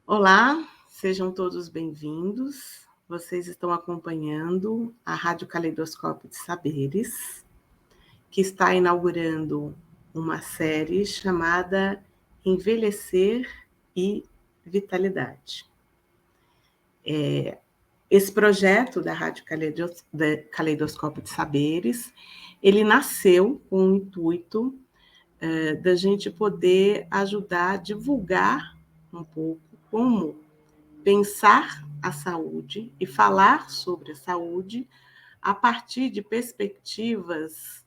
Olá, sejam todos bem-vindos. Vocês estão acompanhando a Rádio Caleidoscópio de Saberes, que está inaugurando uma série chamada Envelhecer e Vitalidade. Esse projeto da Rádio Caleidoscópio de Saberes, ele nasceu com o intuito da gente poder ajudar a divulgar um pouco como pensar a saúde e falar sobre a saúde a partir de perspectivas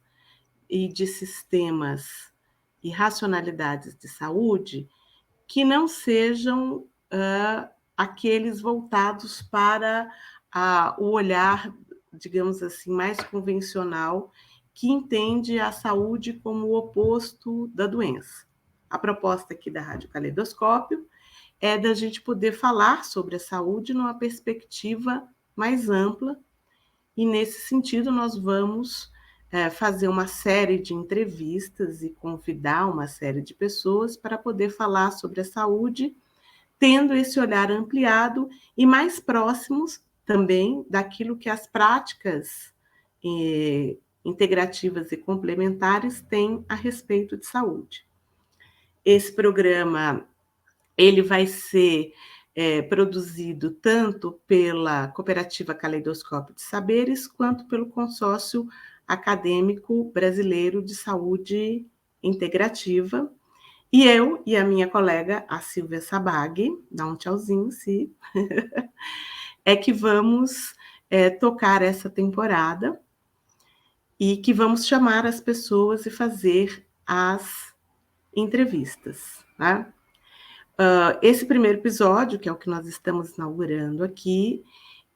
e de sistemas e racionalidades de saúde que não sejam aqueles voltados para o olhar, digamos assim, mais convencional, que entende a saúde como o oposto da doença. A proposta aqui da Rádio Caleidoscópio é da gente poder falar sobre a saúde numa perspectiva mais ampla, e nesse sentido nós vamos fazer uma série de entrevistas e convidar uma série de pessoas para poder falar sobre a saúde, tendo esse olhar ampliado e mais próximos também daquilo que as práticas integrativas e complementares têm a respeito de saúde. Esse programa ele vai ser produzido tanto pela Cooperativa Caleidoscópio de Saberes, quanto pelo Consórcio Acadêmico Brasileiro de Saúde Integrativa. E eu e a minha colega, a Silvia Sabag, dá um tchauzinho, sim, é que vamos tocar essa temporada e que vamos chamar as pessoas e fazer as entrevistas, né? Esse primeiro episódio, que é o que nós estamos inaugurando aqui,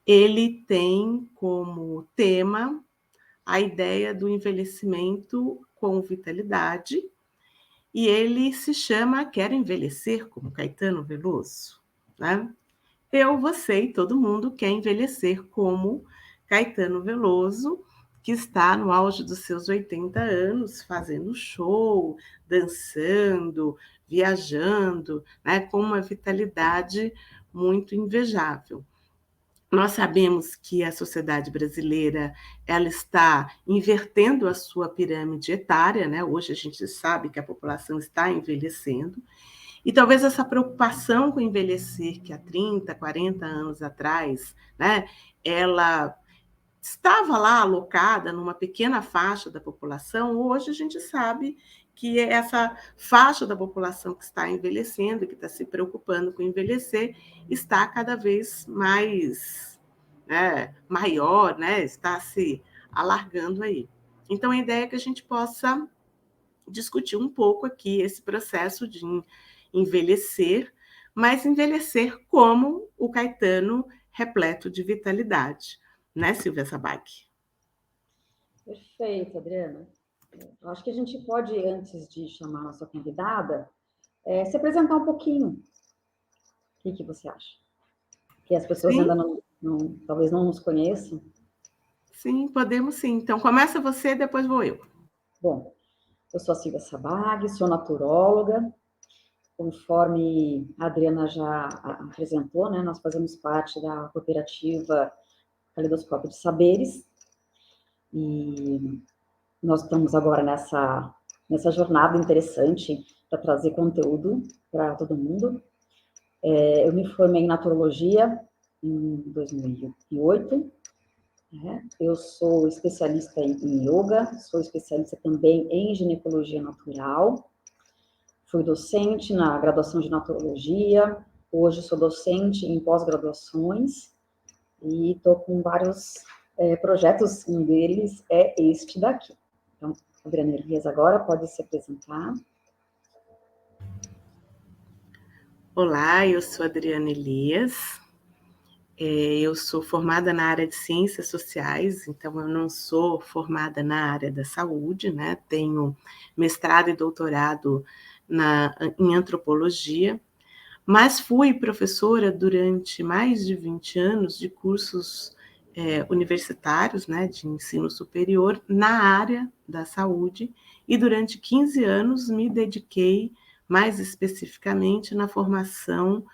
ele tem como tema a ideia do envelhecimento com vitalidade, e ele se chama Quero Envelhecer como Caetano Veloso, né? Você e todo mundo quer envelhecer como Caetano Veloso, que está no auge dos seus 80 anos, fazendo show, dançando, viajando, né, com uma vitalidade muito invejável. Nós sabemos que a sociedade brasileira ela está invertendo a sua pirâmide etária, né? Hoje a gente sabe que a população está envelhecendo, e talvez essa preocupação com envelhecer, que há 30, 40 anos atrás, né, ela estava lá alocada numa pequena faixa da população, hoje a gente sabe que essa faixa da população que está envelhecendo, que está se preocupando com envelhecer, está cada vez mais maior, né, está se alargando aí. Então, a ideia é que a gente possa discutir um pouco aqui esse processo de envelhecer, mas envelhecer como o Caetano repleto de vitalidade, né, Silvia Sabag? Perfeito, Adriana. Eu acho que a gente pode, antes de chamar a nossa convidada, se apresentar um pouquinho. O que você acha? Que as pessoas ainda talvez não nos conheçam. Sim, podemos sim. Então, começa você, depois vou eu. Bom, eu sou a Silvia Sabag, sou naturóloga. Conforme a Adriana já apresentou, né, nós fazemos parte da cooperativa Caleidoscópio de Saberes. E nós estamos agora nessa jornada interessante para trazer conteúdo para todo mundo. Eu me formei em naturologia em 2008. Eu sou especialista em yoga, sou especialista também em ginecologia natural. Fui docente na graduação de naturologia, hoje sou docente em pós-graduações e estou com vários projetos, um deles é este daqui. Então, Adriana Elias agora pode se apresentar. Olá, eu sou Adriana Elias, eu sou formada na área de ciências sociais, então eu não sou formada na área da saúde, né? Tenho mestrado e doutorado em antropologia, mas fui professora durante mais de 20 anos de cursos universitários, né, de ensino superior na área da saúde, e durante 15 anos me dediquei mais especificamente na formação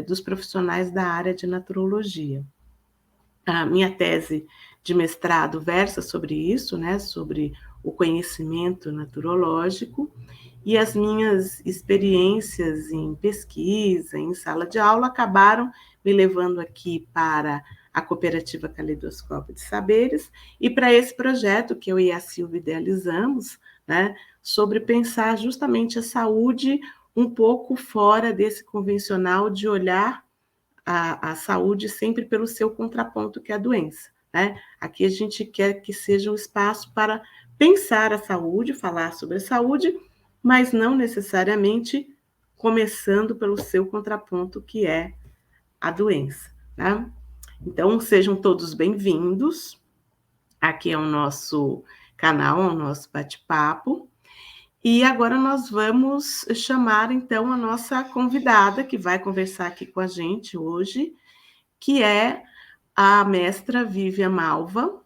dos profissionais da área de naturologia. A minha tese de mestrado versa sobre isso, né, sobre o conhecimento naturológico, e as minhas experiências em pesquisa, em sala de aula, acabaram me levando aqui para a Cooperativa Caleidoscópio de Saberes e para esse projeto que eu e a Silvia idealizamos, né, sobre pensar justamente a saúde um pouco fora desse convencional de olhar a saúde sempre pelo seu contraponto, que é a doença, né? Aqui a gente quer que seja um espaço para pensar a saúde, falar sobre a saúde, mas não necessariamente começando pelo seu contraponto, que é a doença, né? Então, sejam todos bem-vindos. Aqui é o nosso canal, é o nosso bate-papo. E agora nós vamos chamar, então, a nossa convidada, que vai conversar aqui com a gente hoje, que é a mestra Vivian Malva.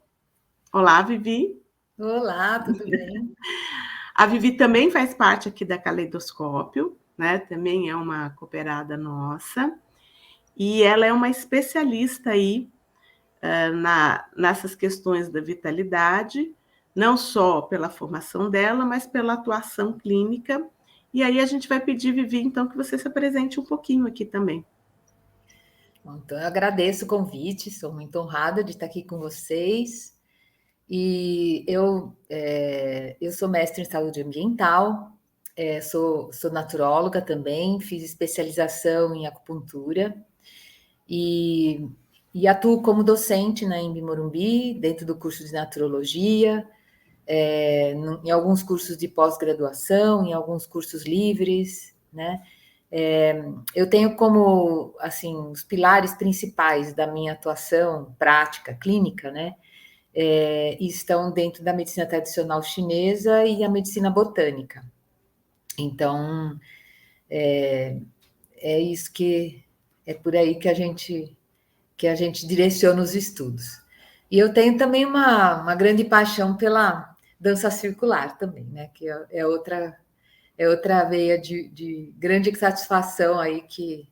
Olá, Vivi. Olá, tudo bem? A Vivi também faz parte aqui da Caleidoscópio, né? Também é uma cooperada nossa. E ela é uma especialista aí nessas questões da vitalidade, não só pela formação dela, mas pela atuação clínica. E aí a gente vai pedir, Vivi, então, que você se apresente um pouquinho aqui também. Bom, então, eu agradeço o convite, sou muito honrada de estar aqui com vocês. E eu sou mestre em saúde ambiental, sou naturóloga também, fiz especialização em acupuntura e atuo como docente na Embi Morumbi, dentro do curso de naturologia, em alguns cursos de pós-graduação, em alguns cursos livres, né? Eu tenho como, assim, os pilares principais da minha atuação prática, clínica, né? Estão dentro da medicina tradicional chinesa e a medicina botânica. Então, é isso que é por aí que a gente direciona os estudos. E eu tenho também uma grande paixão pela dança circular também, né? Que é outra veia de grande satisfação aí que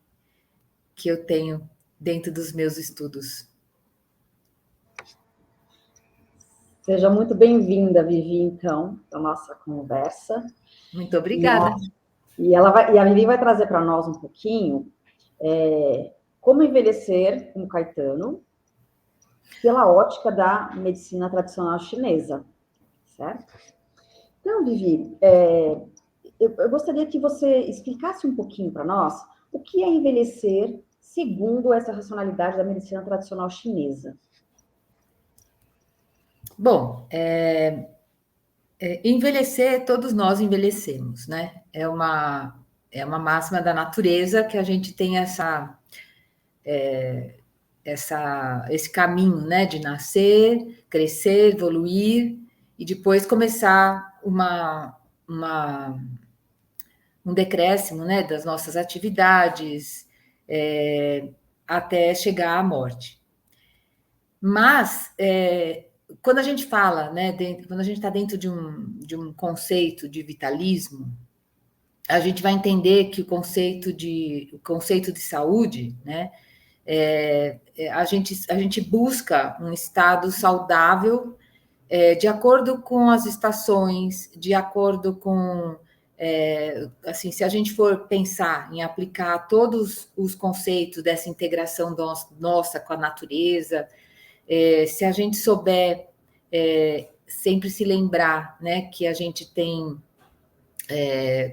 eu tenho dentro dos meus estudos. Seja muito bem-vinda, Vivi, então, à nossa conversa. Muito obrigada. E a Vivi vai trazer para nós um pouquinho como envelhecer como Caetano pela ótica da medicina tradicional chinesa, certo? Então, Vivi, eu gostaria que você explicasse um pouquinho para nós o que é envelhecer segundo essa racionalidade da medicina tradicional chinesa. Bom, envelhecer, todos nós envelhecemos, né? É uma máxima da natureza que a gente tem esse caminho, né? De nascer, crescer, evoluir e depois começar um decréscimo, né? Das nossas atividades até chegar à morte. Mas quando a gente fala, né, quando a gente está dentro de um conceito de vitalismo, a gente vai entender que o conceito de saúde, né, a gente busca um estado saudável de acordo com as estações, de acordo com assim, se a gente for pensar em aplicar todos os conceitos dessa integração nossa com a natureza, se a gente souber sempre se lembrar, né, que a gente tem,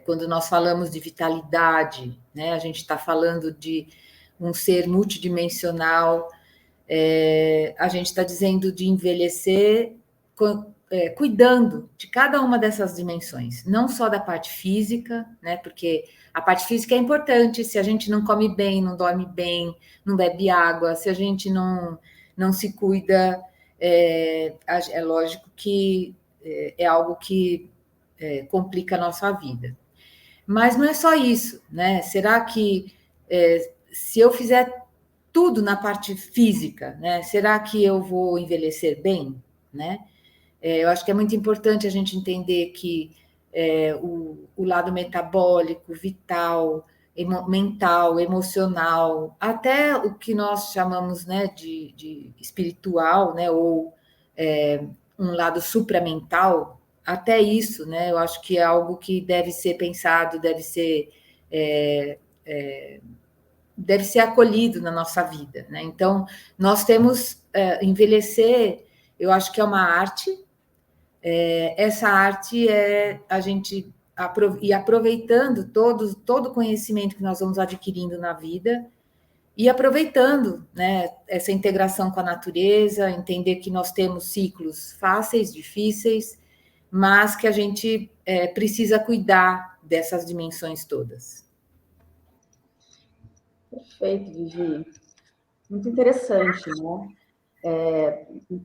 quando nós falamos de vitalidade, né, a gente está falando de um ser multidimensional, a gente está dizendo de envelhecer cuidando de cada uma dessas dimensões, não só da parte física, né, porque a parte física é importante, se a gente não come bem, não dorme bem, não bebe água, se a gente não se cuida, é lógico que é algo que complica a nossa vida. Mas não é só isso, né? Será que se eu fizer tudo na parte física, né? Será que eu vou envelhecer bem, né? Eu acho que é muito importante a gente entender que o lado metabólico, vital, mental, emocional, até o que nós chamamos, né, de espiritual, né, ou um lado supramental, até isso, né, eu acho que é algo que deve ser pensado, deve ser acolhido na nossa vida, né? Então, nós temos envelhecer, eu acho que é uma arte. Essa arte é a gente ir aproveitando todo o conhecimento que nós vamos adquirindo na vida e aproveitando, né, essa integração com a natureza, entender que nós temos ciclos fáceis, difíceis, mas que a gente precisa cuidar dessas dimensões todas. Perfeito, Vivi. Muito interessante, né?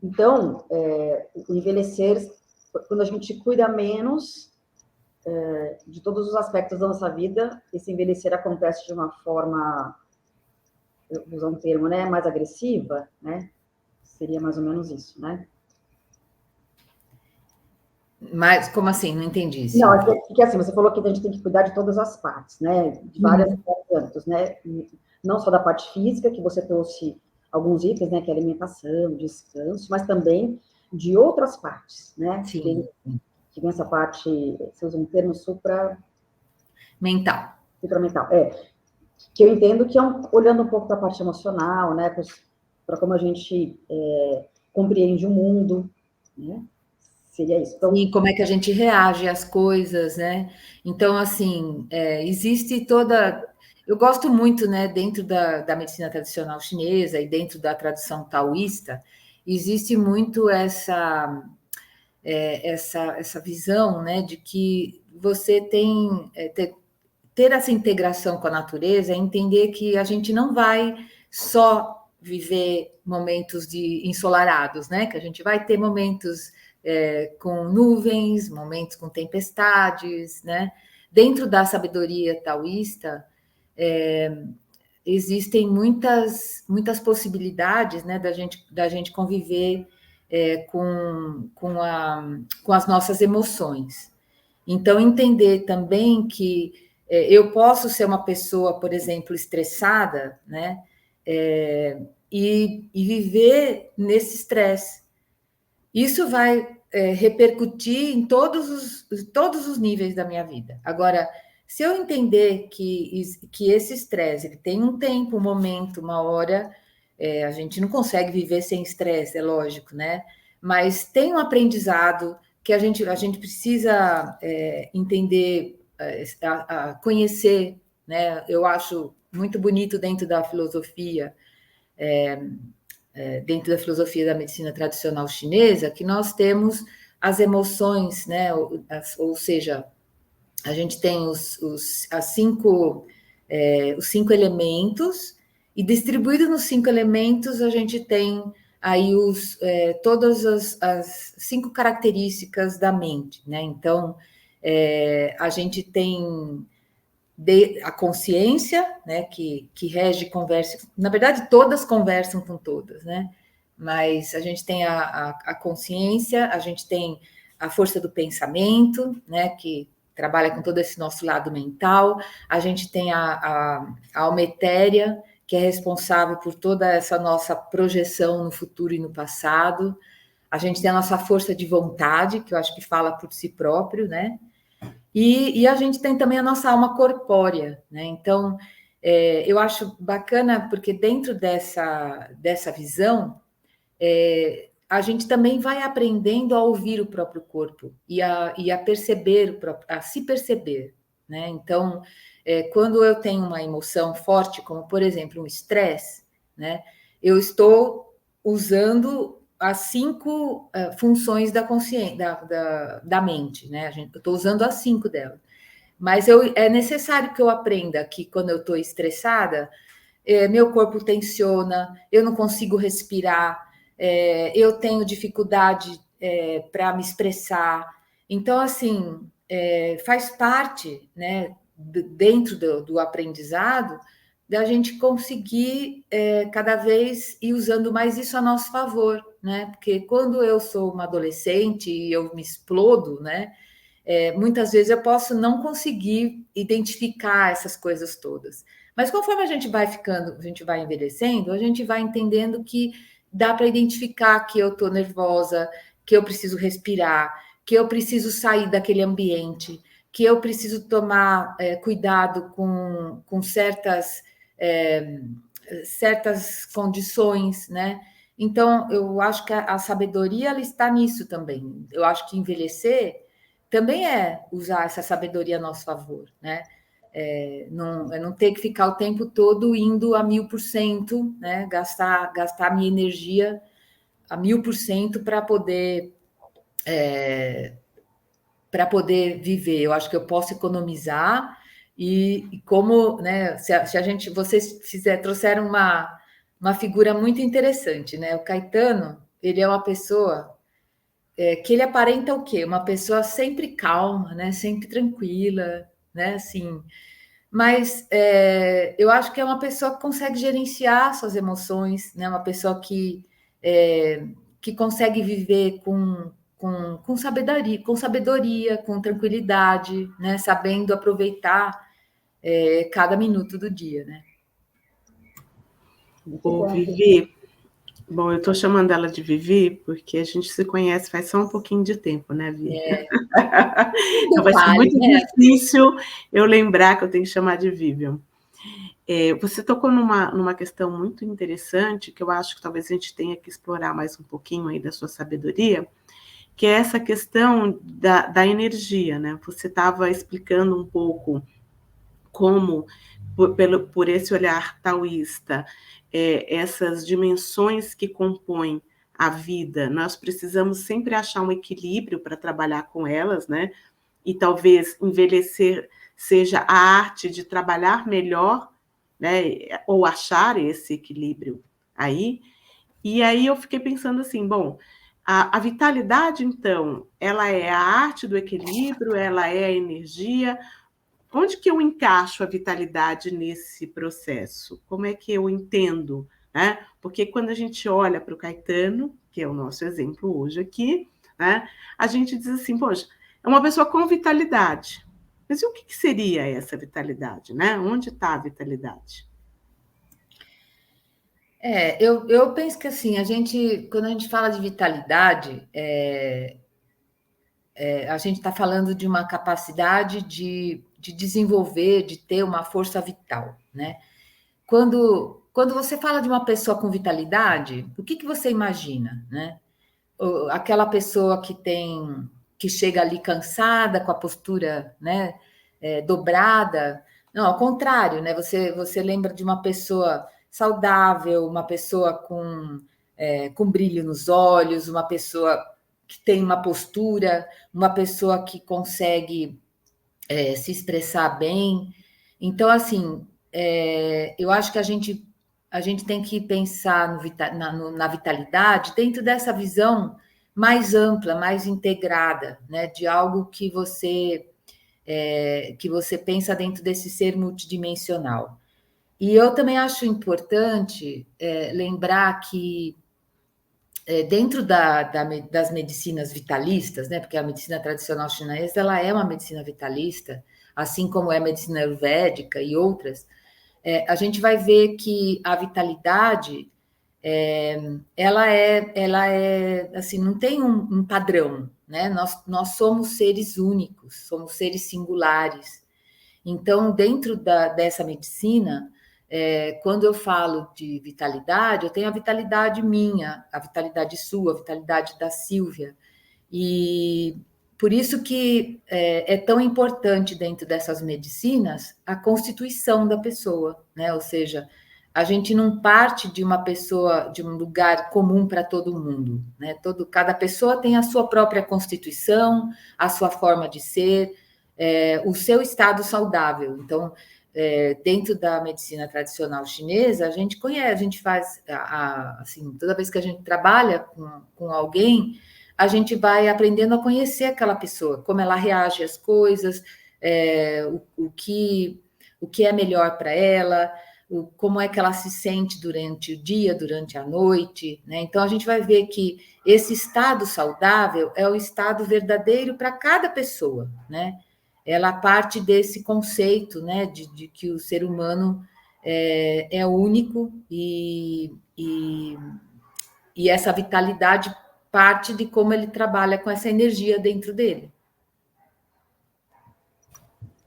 Então, o envelhecer, quando a gente cuida menos de todos os aspectos da nossa vida, esse envelhecer acontece de uma forma, eu vou usar um termo, né, mais agressiva, né? Seria mais ou menos isso, né? Mas como assim? Não entendi, Não, Silvia. porque assim, você falou que a gente tem que cuidar de todas as partes, né? De vários âmbitos, né? Não só da parte física, que você trouxe alguns itens, né? Que é alimentação, descanso, mas também de outras partes, né? Sim. Que vem essa parte, você usa um termo Mental. supramental. Que eu entendo que é olhando um pouco para a parte emocional, né? Para como a gente compreende o mundo, né? Seria isso. Então, E como é que a gente reage às coisas, né? Então, assim, existe toda. Eu gosto muito, né, dentro da medicina tradicional chinesa e dentro da tradição taoísta, existe muito essa visão, né, de que você tem ter essa integração com a natureza, é entender que a gente não vai só viver momentos de ensolarados, né? Que a gente vai ter momentos com nuvens, momentos com tempestades, né? Dentro da sabedoria taoísta, existem muitas possibilidades, né, da gente conviver com as nossas emoções. Então, entender também que eu posso ser uma pessoa, por exemplo, estressada, né? E viver nesse estresse. Isso vai repercutir em todos os níveis da minha vida. Agora, se eu entender que esse estresse ele tem um tempo, um momento, uma hora, a gente não consegue viver sem estresse, é lógico, né? Mas tem um aprendizado que a gente precisa entender, conhecer, né? Eu acho muito bonito dentro da filosofia, dentro da filosofia da medicina tradicional chinesa, que nós temos as emoções, né? Ou seja, a gente tem os cinco elementos, e distribuído nos 5 elementos, a gente tem aí todas as 5 características da mente, né? Então, a gente tem a consciência, né, que rege, conversa. Na verdade, todas conversam com todas, né? Mas a gente tem a consciência, a gente tem a força do pensamento, né, que trabalha com todo esse nosso lado mental, a gente tem a alma etérea, que é responsável por toda essa nossa projeção no futuro e no passado, a gente tem a nossa força de vontade, que eu acho que fala por si próprio, né? E a gente tem também a nossa alma corpórea, né? Então, eu acho bacana, porque dentro dessa visão, a gente também vai aprendendo a ouvir o próprio corpo e a perceber, a se perceber, né? Então, quando eu tenho uma emoção forte, como, por exemplo, um estresse, né? Eu estou usando as 5 funções da consciência, da mente, né? Eu estou usando as 5 delas. Mas é necessário que eu aprenda que quando eu estou estressada, meu corpo tensiona, eu não consigo respirar, eu tenho dificuldade para me expressar. Então, assim, faz parte, né, dentro do aprendizado, da gente conseguir cada vez ir usando mais isso a nosso favor, né? Porque quando eu sou uma adolescente e eu me explodo, né? muitas vezes eu posso não conseguir identificar essas coisas todas. Mas conforme a gente vai envelhecendo, a gente vai entendendo que dá para identificar que eu estou nervosa, que eu preciso respirar, que eu preciso sair daquele ambiente, que eu preciso tomar cuidado com certas condições, né? Então, eu acho que a sabedoria ela está nisso também. Eu acho que envelhecer também é usar essa sabedoria a nosso favor, né? Não ter que ficar o tempo todo indo a 1000%, né? Gastar a minha energia a 1000% para poder viver. Eu acho que eu posso economizar e como, né? Se a gente, vocês trouxeram uma figura muito interessante, né? O Caetano, ele é uma pessoa que ele aparenta o quê? Uma pessoa sempre calma, né? Sempre tranquila, né? Assim, mas eu acho que é uma pessoa que consegue gerenciar suas emoções, né? Uma pessoa que consegue viver com sabedoria, com tranquilidade, né? Sabendo aproveitar cada minuto do dia, né? Ô, Vivi, bom, eu estou chamando ela de Vivi porque a gente se conhece faz só um pouquinho de tempo, né, Vivi? Então vai ser muito difícil eu lembrar que eu tenho que chamar de Vivian. Você tocou numa questão muito interessante, que eu acho que talvez a gente tenha que explorar mais um pouquinho aí da sua sabedoria, que é essa questão da energia, né? Você estava explicando um pouco como, por esse olhar taoísta, essas dimensões que compõem a vida, nós precisamos sempre achar um equilíbrio para trabalhar com elas, né? E talvez envelhecer seja a arte de trabalhar melhor, né? Ou achar esse equilíbrio aí. E aí eu fiquei pensando assim, bom, a vitalidade, então, ela é a arte do equilíbrio, ela é a energia. Onde que eu encaixo a vitalidade nesse processo? Como é que eu entendo? Né? Porque quando a gente olha para o Caetano, que é o nosso exemplo hoje aqui, né, a gente diz assim, poxa, é uma pessoa com vitalidade. Mas e o que seria essa vitalidade? Né? Onde está a vitalidade? Eu penso que assim, quando a gente fala de vitalidade, a gente está falando de uma capacidade de desenvolver, de ter uma força vital, né? Quando você fala de uma pessoa com vitalidade, o que você imagina, né? Aquela pessoa que chega ali cansada, com a postura, né, dobrada. Não, ao contrário, né? Você lembra de uma pessoa saudável, uma pessoa com brilho nos olhos, uma pessoa que tem uma postura, uma pessoa que consegue se expressar bem. Então, assim, eu acho que a gente tem que pensar na vitalidade dentro dessa visão mais ampla, mais integrada, né, de algo que você pensa dentro desse ser multidimensional. E eu também acho importante lembrar que dentro das medicinas vitalistas, né, porque a medicina tradicional chinesa ela é uma medicina vitalista, assim como é a medicina ayurvédica e outras, a gente vai ver que a vitalidade ela é assim, não tem um padrão, né? Nós somos seres únicos, somos seres singulares. Então, dentro dessa medicina, quando eu falo de vitalidade, eu tenho a vitalidade minha, a vitalidade sua, a vitalidade da Silvia. E por isso que é tão importante dentro dessas medicinas a constituição da pessoa, né? Ou seja, a gente não parte de uma pessoa, de um lugar comum para todo mundo, né? Cada pessoa tem a sua própria constituição, a sua forma de ser, o seu estado saudável. Então, dentro da medicina tradicional chinesa, a gente conhece, a gente faz, assim, toda vez que a gente trabalha com alguém, a gente vai aprendendo a conhecer aquela pessoa, como ela reage às coisas, o que é melhor para ela, como é que ela se sente durante o dia, durante a noite, né? Então, a gente vai ver que esse estado saudável é o estado verdadeiro para cada pessoa, né? Ela parte desse conceito, né, de que o ser humano é único e essa vitalidade parte de como ele trabalha com essa energia dentro dele.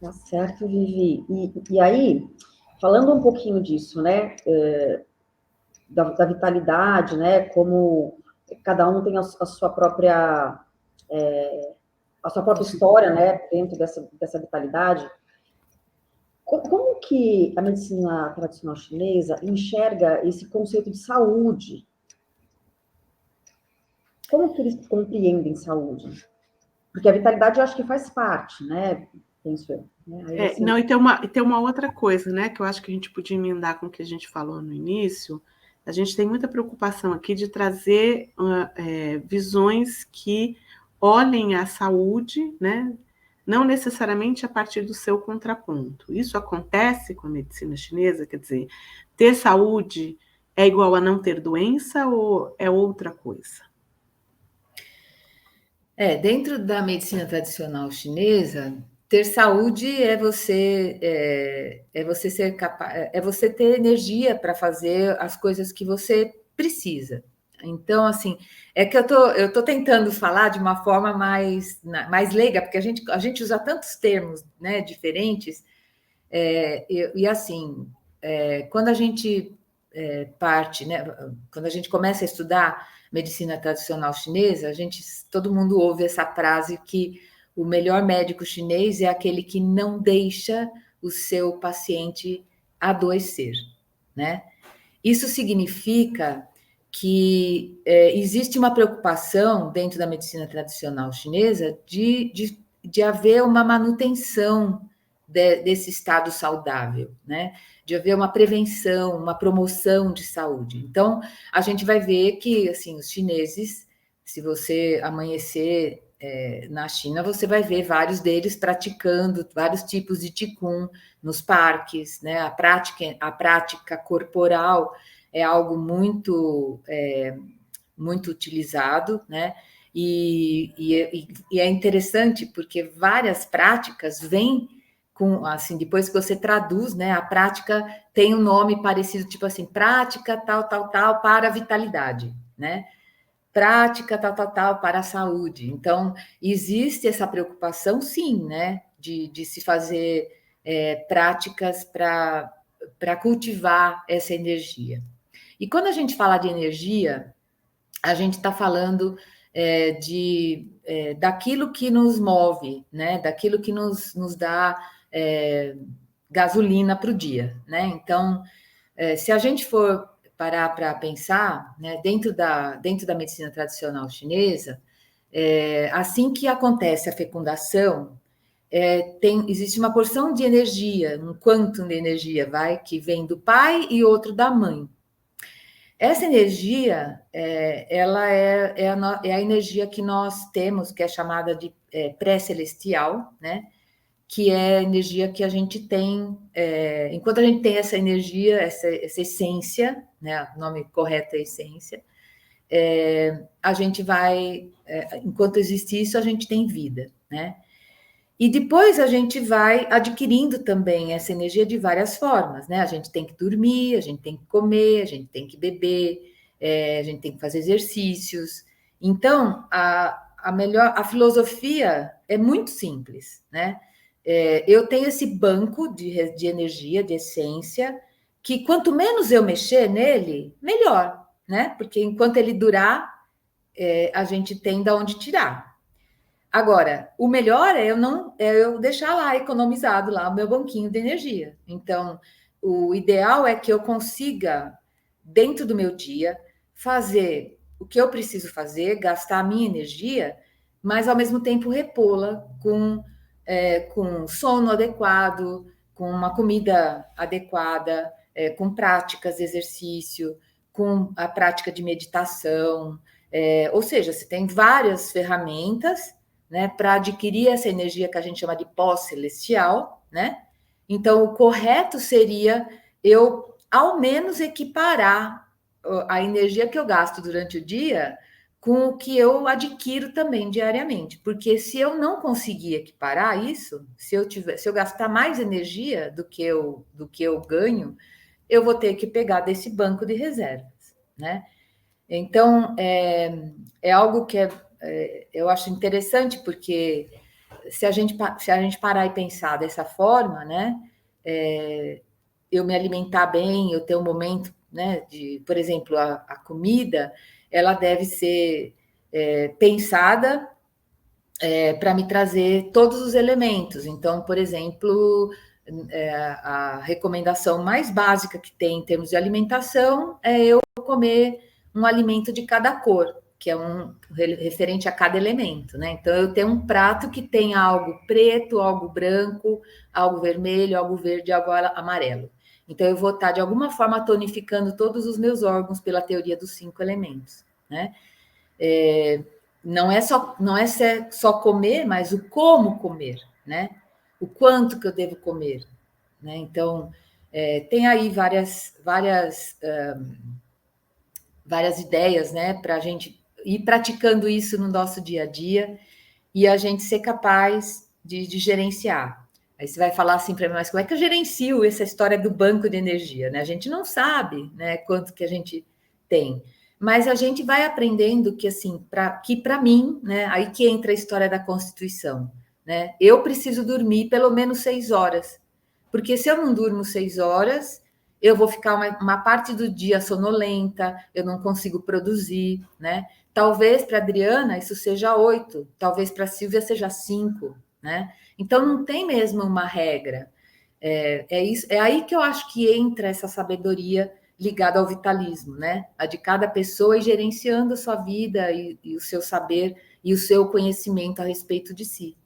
Tá certo, Vivi. E aí, falando um pouquinho disso, né, da vitalidade, né, como cada um tem a sua própria história, né, dentro dessa vitalidade. Como que a medicina tradicional chinesa enxerga esse conceito de saúde? Como que eles compreendem saúde? Porque a vitalidade eu acho que faz parte, né? Penso eu. Né? Não, e tem uma outra coisa, né, que eu acho que a gente podia emendar com o que a gente falou no início. A gente tem muita preocupação aqui de trazer visões que olhem a saúde, né, não necessariamente a partir do seu contraponto. Isso acontece com a medicina chinesa, quer dizer, ter saúde é igual a não ter doença ou é outra coisa? Dentro da medicina tradicional chinesa, ter saúde é você ser capaz, é você ter energia para fazer as coisas que você precisa. Então, assim, é que eu tô tentando falar de uma forma mais leiga, porque a gente usa tantos termos, né, diferentes, assim, quando a gente parte, né, quando a gente começa a estudar medicina tradicional chinesa, todo mundo ouve essa frase que o melhor médico chinês é aquele que não deixa o seu paciente adoecer, né? Isso significa que existe uma preocupação dentro da medicina tradicional chinesa de haver uma manutenção desse estado saudável, né? De haver uma prevenção, uma promoção de saúde. Então, a gente vai ver que, assim, os chineses, se você amanhecer na China, você vai ver vários deles praticando vários tipos de Qigong nos parques, né? A prática corporal é algo muito utilizado, né? E é interessante porque várias práticas vêm com, assim, depois que você traduz, né? A prática tem um nome parecido, tipo assim, prática tal para a vitalidade, né? Prática tal para a saúde. Então, existe essa preocupação, sim, né? De se fazer práticas para cultivar essa energia. E quando a gente fala de energia, a gente está falando daquilo que nos move, né? Daquilo que nos dá gasolina para o dia, né? Então, se a gente for parar para pensar, né, dentro da medicina tradicional chinesa, assim que acontece a fecundação, existe uma porção de energia, um quantum de energia, que vem do pai e outro da mãe. Essa energia, ela é a energia que nós temos, que é chamada de pré-celestial, né? Que é a energia que a gente tem, enquanto a gente tem essa energia, essa essência, né? O nome correto é essência, a gente vai, enquanto existe isso, a gente tem vida, né? E depois a gente vai adquirindo também essa energia de várias formas, né? A gente tem que dormir, a gente tem que comer, a gente tem que beber, a gente tem que fazer exercícios. Então, a filosofia é muito simples, né? Eu tenho esse banco de energia, de essência, que quanto menos eu mexer nele, melhor, né? Porque enquanto ele durar, a gente tem de onde tirar. Agora, o melhor é eu deixar lá economizado lá o meu banquinho de energia. Então, o ideal é que eu consiga, dentro do meu dia, fazer o que eu preciso fazer, gastar a minha energia, mas ao mesmo tempo repô-la com sono adequado, com uma comida adequada, com práticas de exercício, com a prática de meditação. Ou seja, você tem várias ferramentas, né, para adquirir essa energia que a gente chama de pós-celestial, né? Então, o correto seria eu, ao menos, equiparar a energia que eu gasto durante o dia com o que eu adquiro também diariamente. Porque se eu não conseguir equiparar isso, se eu gastar mais energia do que eu ganho, eu vou ter que pegar desse banco de reservas, né? Então, é algo que eu acho interessante, porque se a gente parar e pensar dessa forma, né? Eu me alimentar bem, eu ter um momento, né? Por exemplo, a comida, ela deve ser pensada para me trazer todos os elementos. Então, por exemplo, a recomendação mais básica que tem em termos de alimentação é eu comer um alimento de cada cor, que é referente a cada elemento, né? Então, eu tenho um prato que tem algo preto, algo branco, algo vermelho, algo verde, algo amarelo. Então, eu vou estar, de alguma forma, tonificando todos os meus órgãos pela teoria dos 5 elementos, né? Não é só comer, mas o como comer, né? O quanto que eu devo comer, né? Então, tem aí várias ideias, né? Para a gente ir praticando isso no nosso dia a dia e a gente ser capaz de gerenciar. Aí você vai falar assim para mim, mas como é que eu gerencio essa história do banco de energia, né? A gente não sabe, né, quanto que a gente tem. Mas a gente vai aprendendo que, assim, para mim, né, aí que entra a história da Constituição, né? Eu preciso dormir pelo menos 6 horas. Porque se eu não durmo 6 horas, eu vou ficar uma parte do dia sonolenta, eu não consigo produzir, né? Talvez para a Adriana isso seja 8, talvez para a Silvia seja 5, né? Então não tem mesmo uma regra. É aí que eu acho que entra essa sabedoria ligada ao vitalismo, né? A de cada pessoa e gerenciando a sua vida e o seu saber e o seu conhecimento a respeito de si.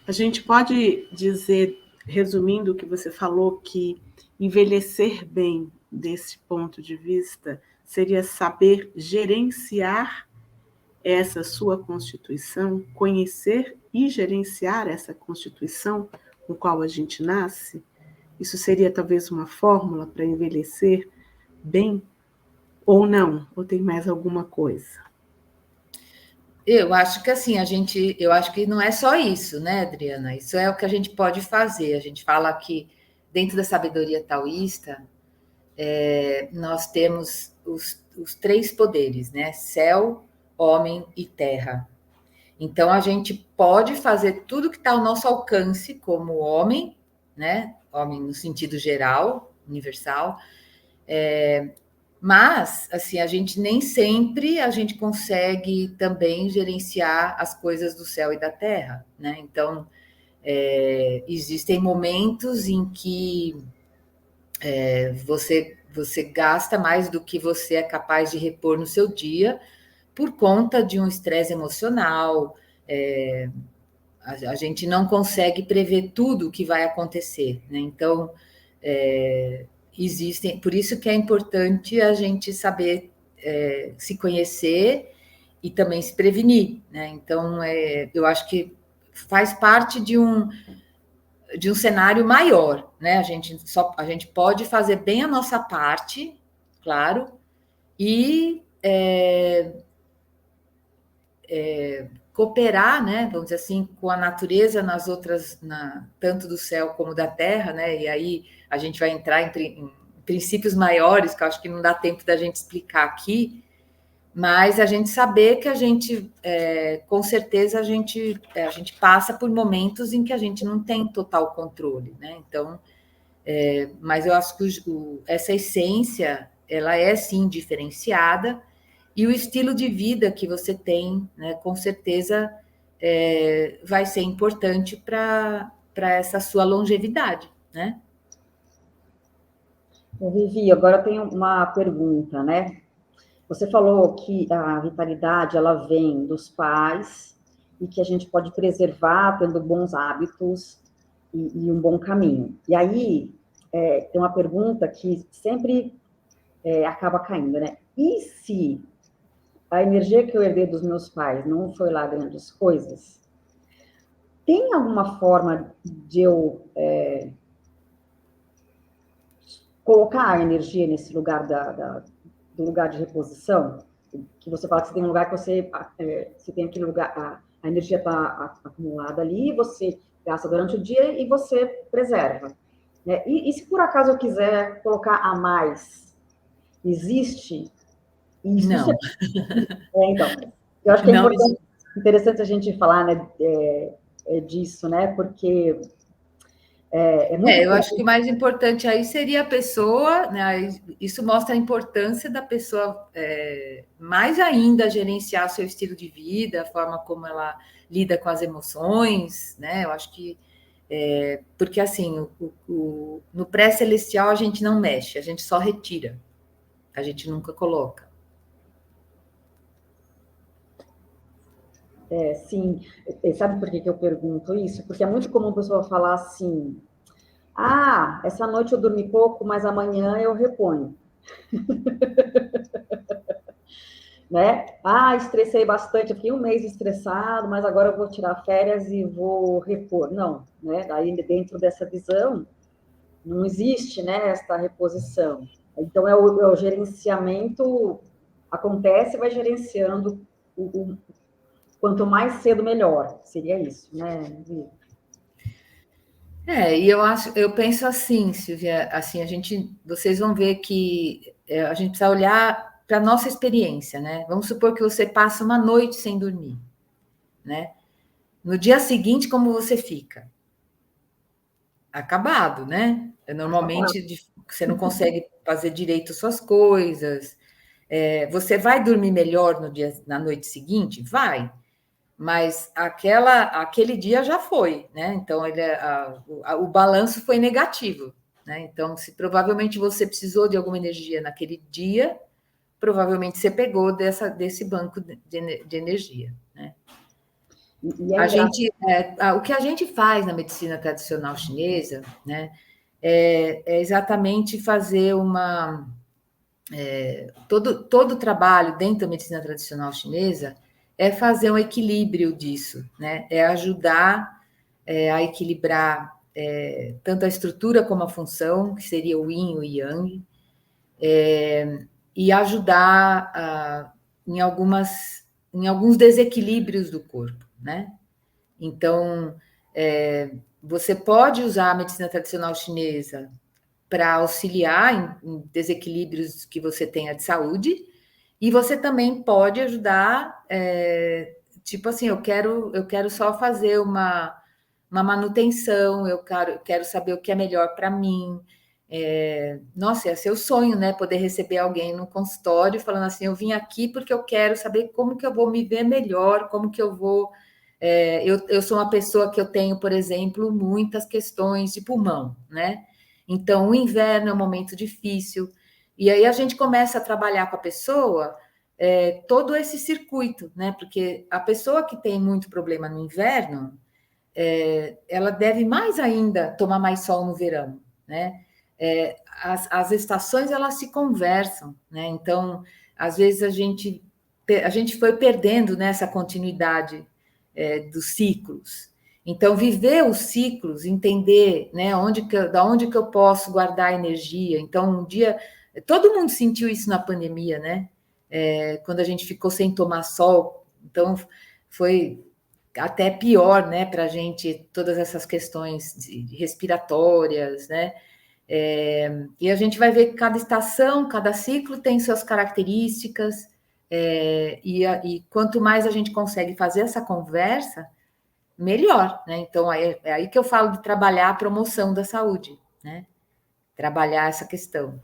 A gente pode dizer, resumindo o que você falou, que envelhecer bem, desse ponto de vista, seria saber gerenciar essa sua constituição, conhecer e gerenciar essa constituição com qual a gente nasce? Isso seria talvez uma fórmula para envelhecer bem? Ou não? Ou tem mais alguma coisa? Eu acho que assim, eu acho que não é só isso, né, Adriana? Isso é o que a gente pode fazer. A gente fala que dentro da sabedoria taoísta, nós temos os 3 poderes, né? Céu, homem e terra. Então a gente pode fazer tudo que está ao nosso alcance como homem, né? Homem no sentido geral, universal. Mas, assim, a gente nem sempre a gente consegue também gerenciar as coisas do céu e da terra, né? Então, existem momentos em que você gasta mais do que você é capaz de repor no seu dia por conta de um estresse emocional. A gente não consegue prever tudo o que vai acontecer, né? Então, existem, por isso que é importante a gente saber se conhecer e também se prevenir, né? Então, eu acho que faz parte de um cenário maior, né? A gente pode fazer bem a nossa parte, claro, e cooperar, né? Vamos dizer assim, com a natureza nas outras, tanto do céu como da terra, né? E aí a gente vai entrar em princípios maiores, que eu acho que não dá tempo da gente explicar aqui, mas a gente saber que a gente, com certeza, a gente passa por momentos em que a gente não tem total controle, né? Então, mas eu acho que essa essência, ela é sim diferenciada, e o estilo de vida que você tem, né, com certeza, vai ser importante para essa sua longevidade, né? Vivi, agora eu tenho uma pergunta, né? Você falou que a vitalidade ela vem dos pais e que a gente pode preservar tendo bons hábitos e um bom caminho. E aí tem uma pergunta que sempre acaba caindo, né? E se a energia que eu herdei dos meus pais não foi lá grandes coisas? Tem alguma forma de eu colocar a energia nesse lugar do lugar de reposição, que você fala que você tem um lugar que você tem aquele lugar, a energia está acumulada ali, você gasta durante o dia e você preserva. Né? E se por acaso eu quiser colocar a mais, existe? Isso, Não. então, eu acho que é Não interessante a gente falar, né, disso, né, porque é muito eu acho que o mais importante aí seria a pessoa, né? Isso mostra a importância da pessoa, mais ainda gerenciar seu estilo de vida, a forma como ela lida com as emoções, né? Eu acho que porque assim, no pré-celestial a gente não mexe, a gente só retira, a gente nunca coloca. Sim, sabe por que eu pergunto isso? Porque é muito comum a pessoa falar assim, essa noite eu dormi pouco, mas amanhã eu reponho. Né? Estressei bastante, eu fiquei um mês estressado, mas agora eu vou tirar férias e vou repor. Não, né? Aí dentro dessa visão, não existe, né, esta reposição. Então, é o gerenciamento, acontece, vai gerenciando, quanto mais cedo, melhor. Seria isso, né, Vivi? E eu penso assim, Silvia, assim, vocês vão ver que a gente precisa olhar para a nossa experiência, né? Vamos supor que você passa uma noite sem dormir, né? No dia seguinte, como você fica? Acabado, né? Normalmente você não consegue fazer direito suas coisas. Você vai dormir melhor na noite seguinte? Vai. Mas aquele dia já foi, né? Então o balanço foi negativo, né? Então, se provavelmente você precisou de alguma energia naquele dia, provavelmente você pegou desse banco de energia, né? O que a gente faz na medicina tradicional chinesa, né? É exatamente fazer todo o trabalho dentro da medicina tradicional chinesa é fazer um equilíbrio disso, né? É ajudar a equilibrar tanto a estrutura como a função, que seria o yin e o yang, e ajudar em alguns desequilíbrios do corpo, né? Então, você pode usar a medicina tradicional chinesa para auxiliar em desequilíbrios que você tenha de saúde, e você também pode ajudar, tipo assim, eu quero só fazer uma manutenção, eu quero saber o que é melhor para mim. Nossa, é seu sonho, né? Poder receber alguém no consultório falando assim, eu vim aqui porque eu quero saber como que eu vou me ver melhor, como que eu vou... eu sou uma pessoa que eu tenho, por exemplo, muitas questões de pulmão, né? Então, o inverno é um momento difícil, e aí a gente começa a trabalhar com a pessoa todo esse circuito, né? Porque a pessoa que tem muito problema no inverno, ela deve mais ainda tomar mais sol no verão, né? As estações, elas se conversam, né? Então, às vezes a gente foi perdendo nessa continuidade dos ciclos. Então, viver os ciclos, entender, né, da onde que eu posso guardar energia. Então, um dia, todo mundo sentiu isso na pandemia, né? Quando a gente ficou sem tomar sol. Então, foi até pior, né, para a gente, todas essas questões respiratórias, né? E a gente vai ver que cada estação, cada ciclo tem suas características, e quanto mais a gente consegue fazer essa conversa, melhor, né? Então, é aí que eu falo de trabalhar a promoção da saúde, né? Trabalhar essa questão.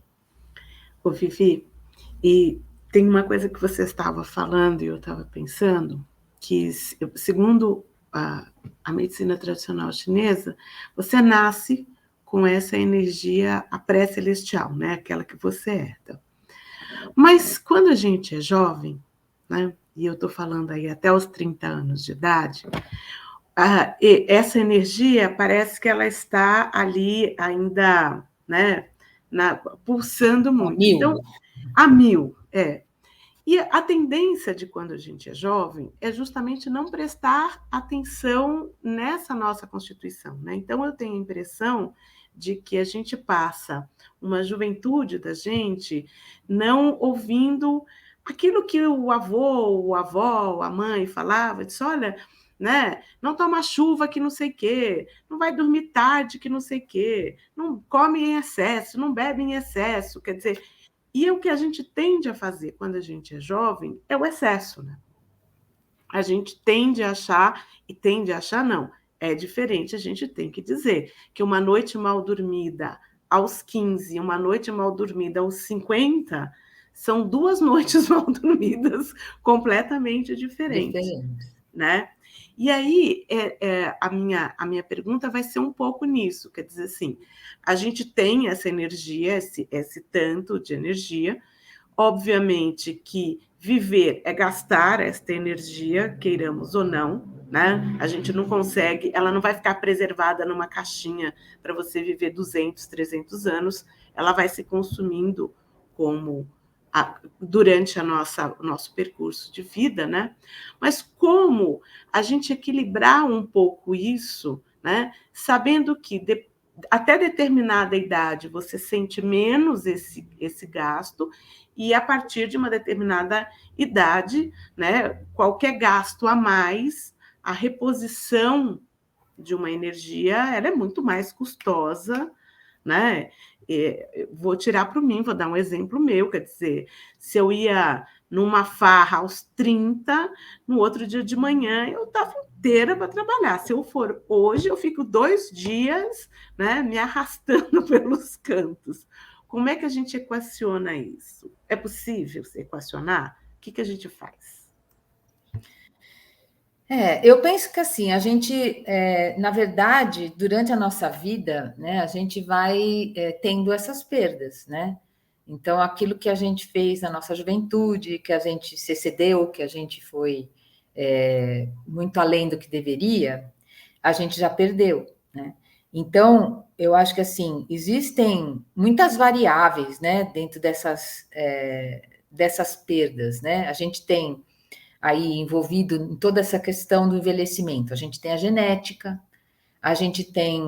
Ô, Vivi, e tem uma coisa que você estava falando e eu estava pensando, que segundo a medicina tradicional chinesa, você nasce com essa energia pré-celestial, né? Aquela que você herda. Mas quando a gente é jovem, né? E eu estou falando aí até os 30 anos de idade, essa energia parece que ela está ali ainda, né, pulsando muito. A mil. Então, a mil, E a tendência de quando a gente é jovem é justamente não prestar atenção nessa nossa constituição, né? Então, eu tenho a impressão de que a gente passa uma juventude da gente não ouvindo aquilo que o avô, o avó, a mãe falava, disse, olha, né, não toma chuva que não sei o quê, não vai dormir tarde que não sei o quê, não come em excesso, não bebe em excesso, quer dizer, e o que a gente tende a fazer quando a gente é jovem é o excesso, né? A gente tende a achar, e tende a achar não, é diferente, a gente tem que dizer que uma noite mal dormida aos 15, uma noite mal dormida aos 50, são 2 noites mal dormidas completamente diferentes, Diferente. né? E aí, a minha pergunta vai ser um pouco nisso, quer dizer assim, a gente tem essa energia, esse tanto de energia, obviamente que viver é gastar esta energia, queiramos ou não, né? A gente não consegue, ela não vai ficar preservada numa caixinha para você viver 200, 300 anos, ela vai se consumindo como durante o nosso percurso de vida, né? Mas como a gente equilibrar um pouco isso, né? Sabendo que até determinada idade você sente menos esse gasto, e a partir de uma determinada idade, né, qualquer gasto a mais, a reposição de uma energia, ela é muito mais custosa, né? Vou tirar para mim, vou dar um exemplo meu, quer dizer, se eu ia numa farra aos 30, no outro dia de manhã eu estava inteira para trabalhar. Se eu for hoje, eu fico 2 dias, né, me arrastando pelos cantos. Como é que a gente equaciona isso? É possível se equacionar? O que a gente faz? Eu penso que assim, a gente, na verdade, durante a nossa vida, né, a gente vai tendo essas perdas, né? Então, aquilo que a gente fez na nossa juventude, que a gente se excedeu, que a gente foi muito além do que deveria, a gente já perdeu, né? Então, eu acho que assim, existem muitas variáveis, né, dentro dessas perdas, né? A gente tem aí envolvido em toda essa questão do envelhecimento. A gente tem a genética, a gente tem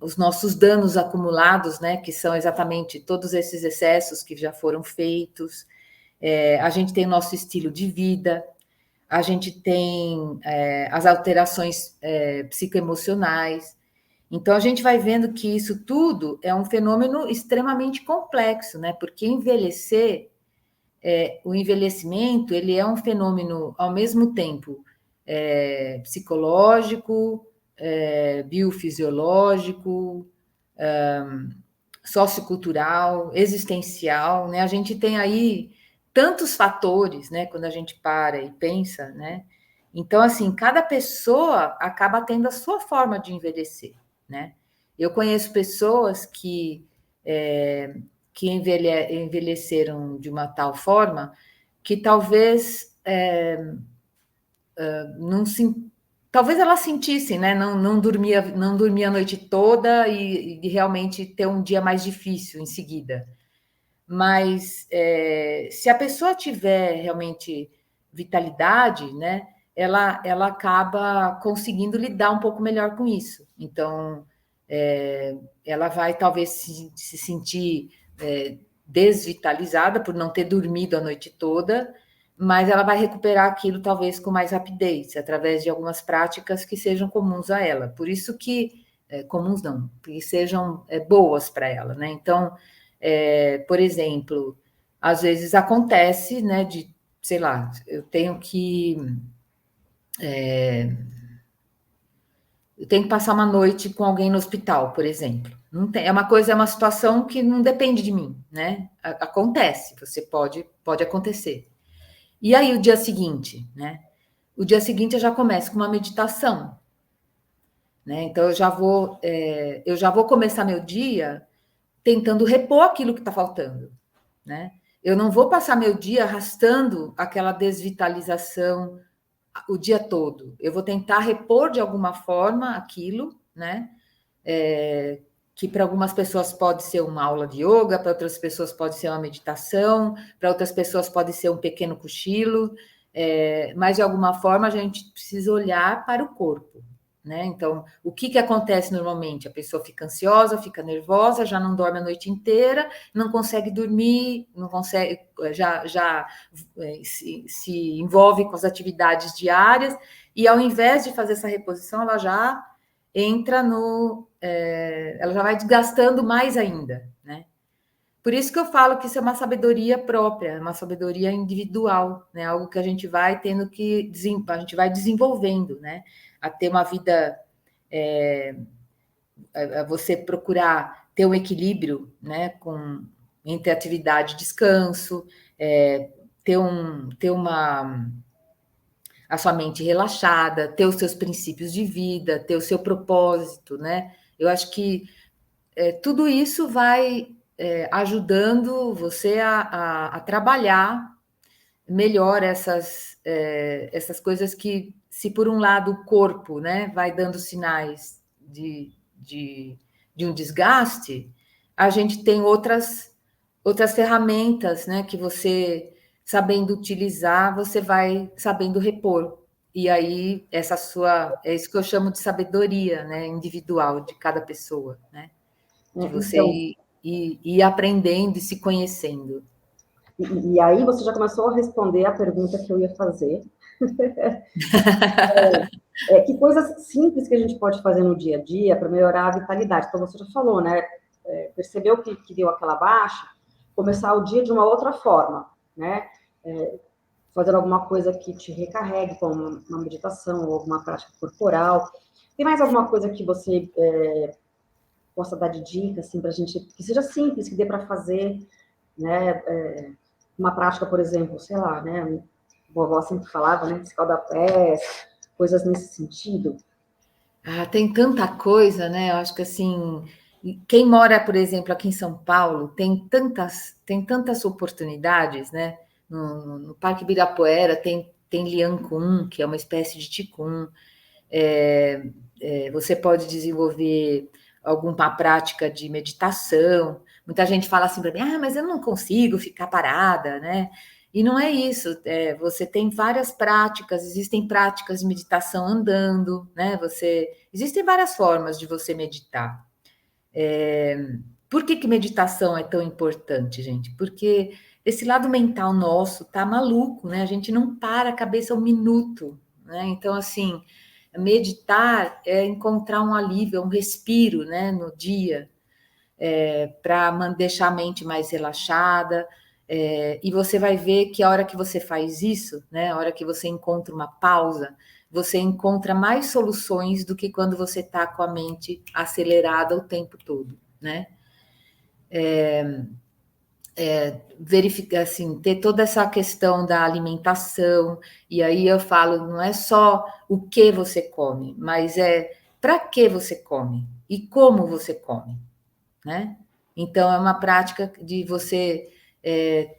os nossos danos acumulados, né, que são exatamente todos esses excessos que já foram feitos. A gente tem o nosso estilo de vida, a gente tem as alterações psicoemocionais. Então, a gente vai vendo que isso tudo é um fenômeno extremamente complexo, né? Porque envelhecer, o envelhecimento, ele é um fenômeno, ao mesmo tempo, psicológico, biofisiológico, sociocultural, existencial, né? A gente tem aí tantos fatores, né? Quando a gente para e pensa, né? Então, assim, cada pessoa acaba tendo a sua forma de envelhecer, né? Eu conheço pessoas que envelheceram de uma tal forma que talvez não se, talvez elas sentissem, né? Não dormia a noite toda e realmente ter um dia mais difícil em seguida. Mas se a pessoa tiver realmente vitalidade, né? Ela acaba conseguindo lidar um pouco melhor com isso. Então, ela vai talvez se sentir desvitalizada por não ter dormido a noite toda, mas ela vai recuperar aquilo talvez com mais rapidez, através de algumas práticas que sejam comuns a ela. Por isso que, comuns não, que sejam boas para ela, né? Então, por exemplo, às vezes acontece, né, de, sei lá, eu tenho que passar uma noite com alguém no hospital, por exemplo. Não tem, é uma situação que não depende de mim, né? Acontece, você pode acontecer. E aí o dia seguinte, né? O dia seguinte eu já começo com uma meditação, né? Então eu já vou começar meu dia tentando repor aquilo que está faltando, né? Eu não vou passar meu dia arrastando aquela desvitalização o dia todo. Eu vou tentar repor de alguma forma aquilo, né? que para algumas pessoas pode ser uma aula de yoga, para outras pessoas pode ser uma meditação, para outras pessoas pode ser um pequeno cochilo, mas de alguma forma a gente precisa olhar para o corpo, né? Então, o que acontece normalmente? A pessoa fica ansiosa, fica nervosa, já não dorme a noite inteira, não consegue dormir, não consegue, já se envolve com as atividades diárias, e ao invés de fazer essa reposição, ela já entra ela já vai desgastando mais ainda, né? Por isso que eu falo que isso é uma sabedoria própria, uma sabedoria individual, né? Algo que a gente vai tendo a gente vai desenvolvendo, né? A ter uma vida, você procurar ter um equilíbrio, né? Entre atividade e descanso, ter a sua mente relaxada, ter os seus princípios de vida, ter o seu propósito, né? Eu acho que tudo isso vai ajudando você a trabalhar melhor essas coisas que, se por um lado o corpo, né, vai dando sinais de um desgaste, a gente tem outras ferramentas, né, que você, sabendo utilizar, você vai sabendo repor. E aí, é isso que eu chamo de sabedoria, né, individual de cada pessoa, né? De você ir aprendendo e se conhecendo. E aí você já começou a responder a pergunta que eu ia fazer. Que coisas simples que a gente pode fazer no dia a dia para melhorar a vitalidade? Então, você já falou, né? Percebeu que deu aquela baixa, começar o dia de uma outra forma, né? Fazendo alguma coisa que te recarregue, como uma meditação ou alguma prática corporal. Tem mais alguma coisa que você possa dar de dica, assim, para a gente, que seja simples, que dê para fazer, né? Uma prática, por exemplo, sei lá, né? A vovó sempre falava, né? Escalda-pés, coisas nesse sentido. Tem tanta coisa, né? Eu acho que assim, quem mora, por exemplo, aqui em São Paulo, tem tantas oportunidades, né? No Parque Ibirapuera tem Lian Kun, que é uma espécie de Qigong. Você pode desenvolver alguma prática de meditação. Muita gente fala assim para mim, mas eu não consigo ficar parada, né? E não é isso. Você tem várias práticas, existem práticas de meditação andando, né? Existem várias formas de você meditar. Por que meditação é tão importante, gente? Porque esse lado mental nosso tá maluco, né? A gente não para a cabeça um minuto, né? Então, assim, meditar é encontrar um alívio, um respiro, né, no dia, para deixar a mente mais relaxada. E você vai ver que a hora que você faz isso, né, a hora que você encontra uma pausa, você encontra mais soluções do que quando você está com a mente acelerada o tempo todo, né? Verificar, assim, ter toda essa questão da alimentação, e aí eu falo, não é só o que você come, mas para que você come e como você come, né? Então, é uma prática de você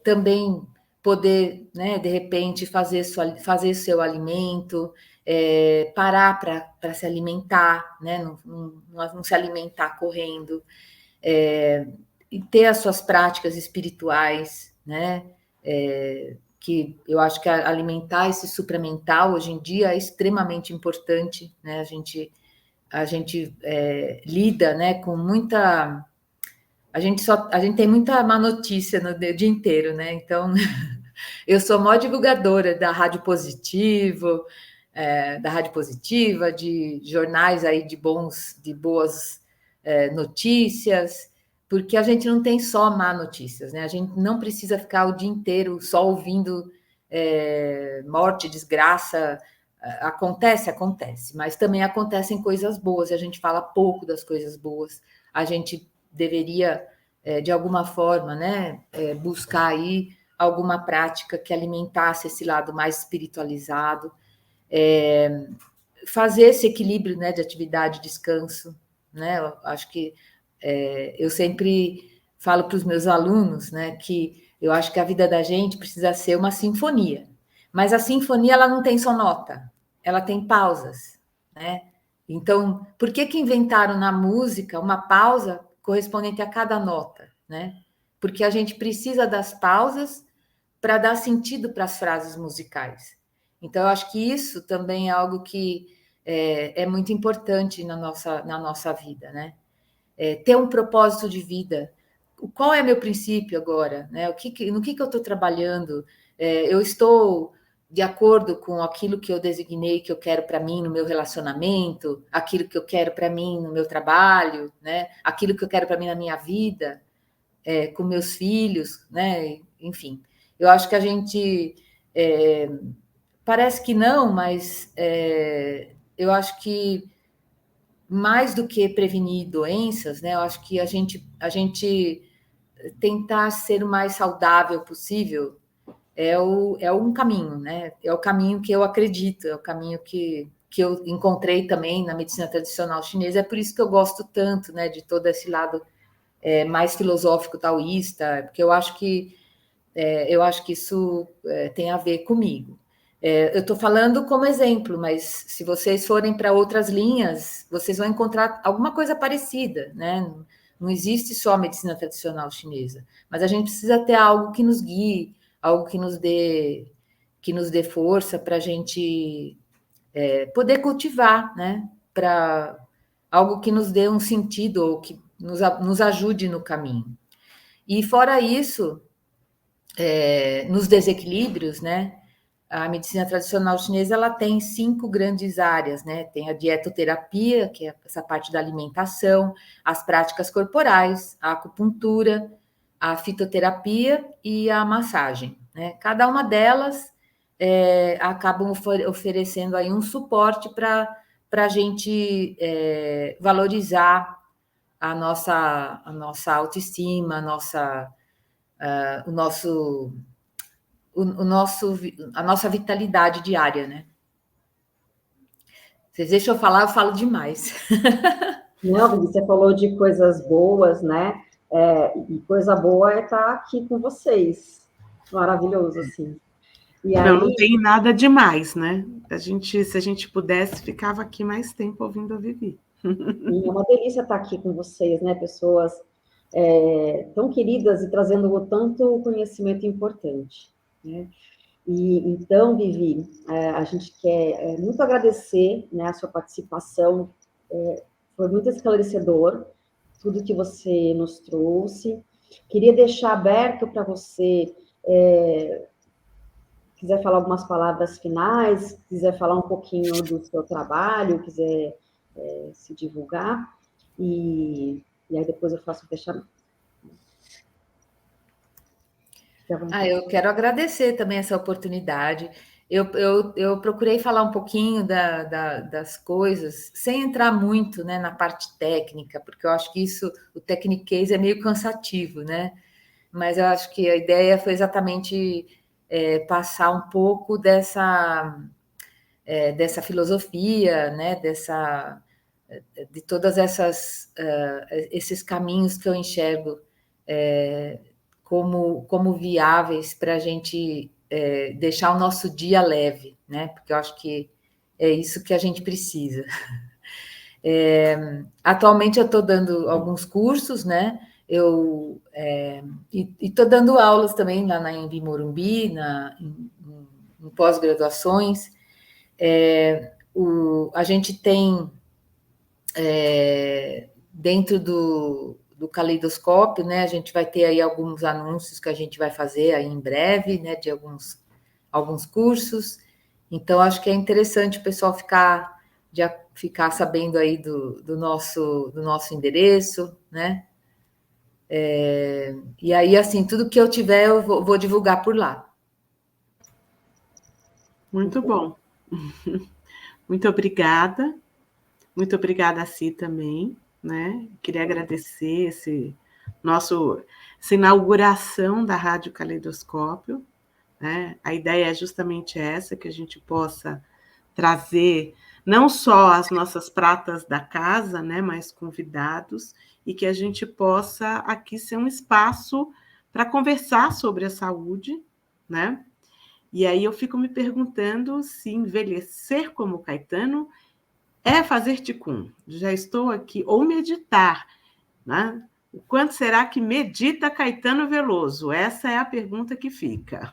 também poder, né, de repente, fazer seu alimento, parar para se alimentar, né? Não se alimentar correndo, e ter as suas práticas espirituais, né? Que eu acho que alimentar esse supramental hoje em dia é extremamente importante, né? A gente lida, né, com muita. A gente tem muita má notícia no dia inteiro, né? Então, eu sou a maior divulgadora da Rádio Positivo, de jornais aí de boas notícias, porque a gente não tem só má notícias, né? A gente não precisa ficar o dia inteiro só ouvindo morte, desgraça. Acontece, mas também acontecem coisas boas, e a gente fala pouco das coisas boas. A gente deveria, de alguma forma, né, buscar aí alguma prática que alimentasse esse lado mais espiritualizado, fazer esse equilíbrio, né, de atividade e descanso, né? Eu acho que eu sempre falo para os meus alunos, né, que eu acho que a vida da gente precisa ser uma sinfonia, mas a sinfonia ela não tem só nota, ela tem pausas, né? Então, por que inventaram na música uma pausa correspondente a cada nota, né? Porque a gente precisa das pausas para dar sentido para as frases musicais. Então, eu acho que isso também é algo que é muito importante na nossa vida, né? Ter um propósito de vida. Qual é meu princípio agora? Né? No que eu estou trabalhando? Eu estou de acordo com aquilo que eu designei que eu quero para mim no meu relacionamento, aquilo que eu quero para mim no meu trabalho, né? Aquilo que eu quero para mim na minha vida, com meus filhos, né? Enfim, eu acho que a gente parece que não, mas eu acho que mais do que prevenir doenças, né? Eu acho que a gente tentar ser o mais saudável possível é um caminho, né? É o caminho que eu acredito, é o caminho que eu encontrei também na medicina tradicional chinesa. É por isso que eu gosto tanto, né, de todo esse lado mais filosófico taoísta, porque eu acho que isso tem a ver comigo. Eu estou falando como exemplo, mas se vocês forem para outras linhas, vocês vão encontrar alguma coisa parecida, né? Não existe só a medicina tradicional chinesa, mas a gente precisa ter algo que nos guie, algo que nos dê força para a gente poder cultivar, né? Para algo que nos dê um sentido ou que nos ajude no caminho. E fora isso, nos desequilíbrios, né? A medicina tradicional chinesa ela tem 5 grandes áreas, né? Tem a dietoterapia, que é essa parte da alimentação, as práticas corporais, a acupuntura, a fitoterapia e a massagem, né? Cada uma delas acabam oferecendo aí um suporte para a gente valorizar a nossa autoestima, a nossa vitalidade diária, né? Vocês deixam eu falar, eu falo demais. Não, você falou de coisas boas, né? E coisa boa é estar aqui com vocês. Maravilhoso, assim. E aí... Não tem nada demais, né? Se a gente pudesse, ficava aqui mais tempo ouvindo a Vivi. E é uma delícia estar aqui com vocês, né? Pessoas tão queridas e trazendo tanto conhecimento importante, né? E então, Vivi, a gente quer muito agradecer, né, a sua participação, foi muito esclarecedor tudo que você nos trouxe. Queria deixar aberto para você, quiser falar algumas palavras finais, quiser falar um pouquinho do seu trabalho, quiser se divulgar, e aí depois eu faço o fechamento. Eu quero agradecer também essa oportunidade. Eu procurei falar um pouquinho das coisas, sem entrar muito, né, na parte técnica, porque eu acho que o techniquez é meio cansativo, né? Mas eu acho que a ideia foi exatamente passar um pouco dessa filosofia, né, de todas esses caminhos que eu enxergo como viáveis para a gente deixar o nosso dia leve, né? Porque eu acho que é isso que a gente precisa. Atualmente eu estou dando alguns cursos, né? E estou dando aulas também lá na Anhembi Morumbi, em pós-graduações. A gente tem dentro do Caleidoscópio, né? A gente vai ter aí alguns anúncios que a gente vai fazer aí em breve, né? De alguns cursos. Então, acho que é interessante o pessoal ficar sabendo aí do nosso endereço, né? E aí, assim, tudo que eu tiver, eu vou divulgar por lá. Muito bom. Muito obrigada. Muito obrigada a si também, né? Queria agradecer essa inauguração da Rádio Caleidoscópio, né? A ideia é justamente essa, que a gente possa trazer não só as nossas pratas da casa, né, mas convidados, e que a gente possa aqui ser um espaço para conversar sobre a saúde, né? E aí eu fico me perguntando se envelhecer como Caetano é fazer ticum. Já estou aqui, ou meditar, né? O quanto será que medita Caetano Veloso? Essa é a pergunta que fica.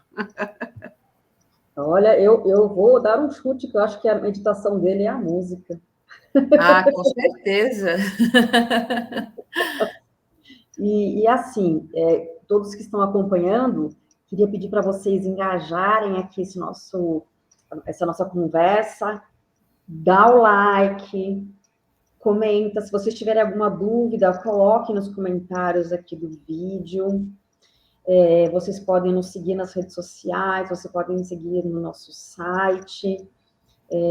Olha, eu vou dar um chute, que eu acho que a meditação dele é a música. Ah, com certeza. E assim, todos que estão acompanhando, queria pedir para vocês engajarem aqui essa nossa conversa, dá o like, comenta, se vocês tiverem alguma dúvida, coloquem nos comentários aqui do vídeo. Vocês podem nos seguir nas redes sociais, vocês podem nos seguir no nosso site,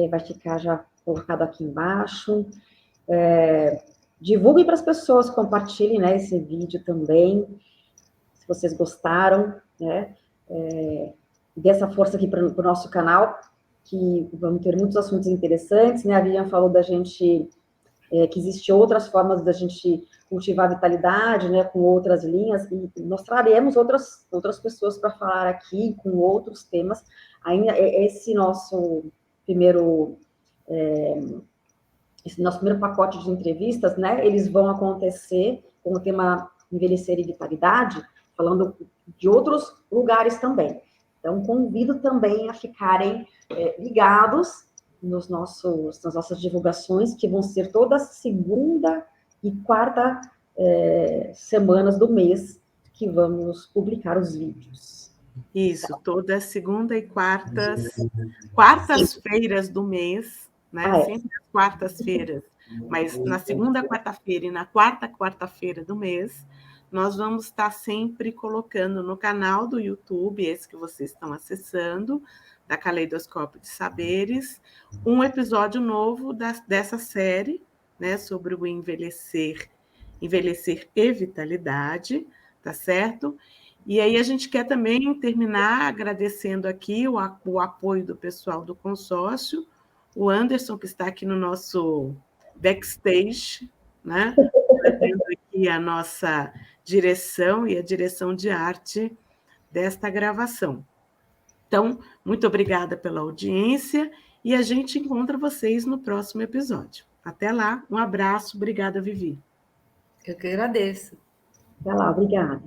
vai ficar já colocado aqui embaixo. Divulguem para as pessoas, compartilhem, né, esse vídeo também, se vocês gostaram, né? Dê essa força aqui para o nosso canal, que vamos ter muitos assuntos interessantes, né? A Vivian falou da gente, que existem outras formas da gente cultivar a vitalidade, né, com outras linhas, e nós traremos outras pessoas para falar aqui, com outros temas. Ainda esse nosso primeiro pacote de entrevistas, né, eles vão acontecer com o tema envelhecer e vitalidade, falando de outros lugares também. Então, convido também a ficarem ligados nas nossas divulgações, que vão ser toda segunda e quarta semanas do mês que vamos publicar os vídeos. Isso, toda segunda e quartas-feiras do mês, né? Sempre às quartas-feiras, mas na segunda quarta-feira e na quarta quarta-feira do mês, nós vamos estar sempre colocando no canal do YouTube, esse que vocês estão acessando, da Caleidoscópio de Saberes, um episódio novo dessa série, né, sobre o envelhecer e vitalidade, tá certo? E aí a gente quer também terminar agradecendo aqui o apoio do pessoal do consórcio, o Anderson, que está aqui no nosso backstage, né? Trazendo aqui a nossa direção e a direção de arte desta gravação. Então, muito obrigada pela audiência e a gente encontra vocês no próximo episódio. Até lá, um abraço, obrigada, Vivi. Eu que agradeço. Até lá, obrigada.